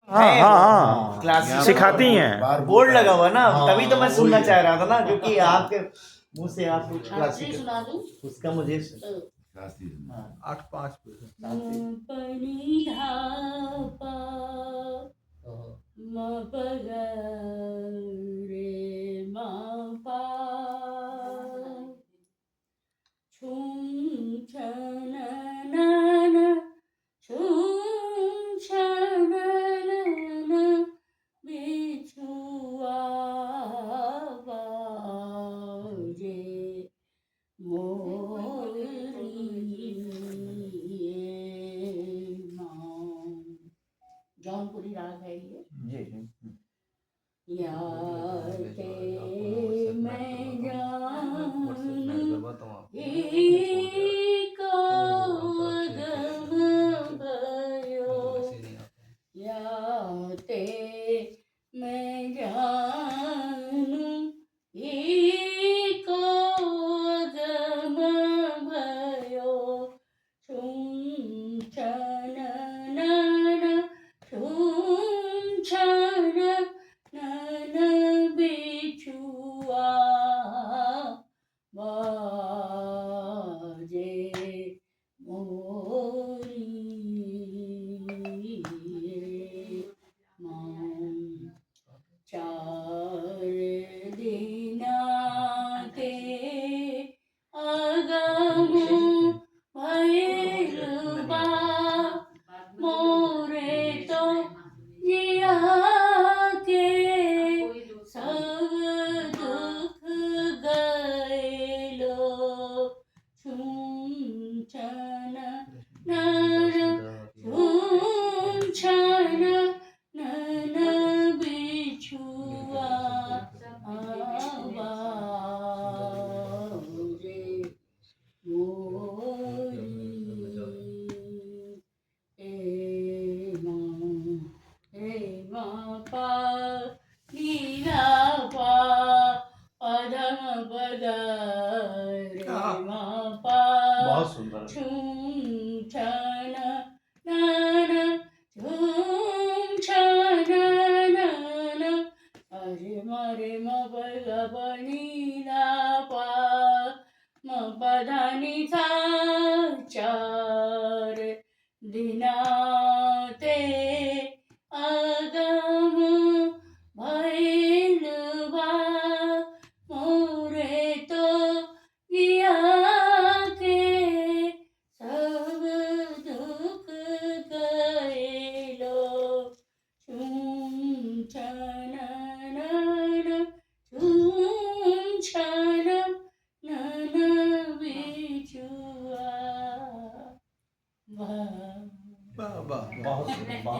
हाँ है हाँ वो, हाँ क्लासिकल सिखाती हैं। बार बोर्ड लगा हुआ ना, हाँ, तभी तो मैं वही सुनना है। चाह रहा था ना, क्योंकि आपके मुंह से आप कुछ आपसे क्लासिकल सुना दूं उसका मुझे शास्त्रीय हाँ, 8-5 पनी धापा म पग रे म पा छुम छन नन छुम छन नन बिछुआ बाजे मोरी माँ। जौनपुरी राग है ये। याते मैं जानूं एको गम भयो, याते मैं जानूं एको गम भयो, छुम छन नन छुम छन नन बिछुआ बाजे मोरी माँ। चार दिना के अगम भैरवा मोरे तो जिया के सब दुख गएलो, छुम छन नन छुम छन नन बिछुआ आवाजे मोरी ए माँ पा नीला पा पदम पद रे माँ पा बहुत सुंदर छुम छन नन छुम छन नन अरे मरे म पग नीला पा म पधानी सा चार दिना ते अगम भैलवा मोरे तो जिया के सब दुख गएलो, छुम छन नन छुम छन नन बिछुआ वाह वाह बहुत सुंदर, बहुत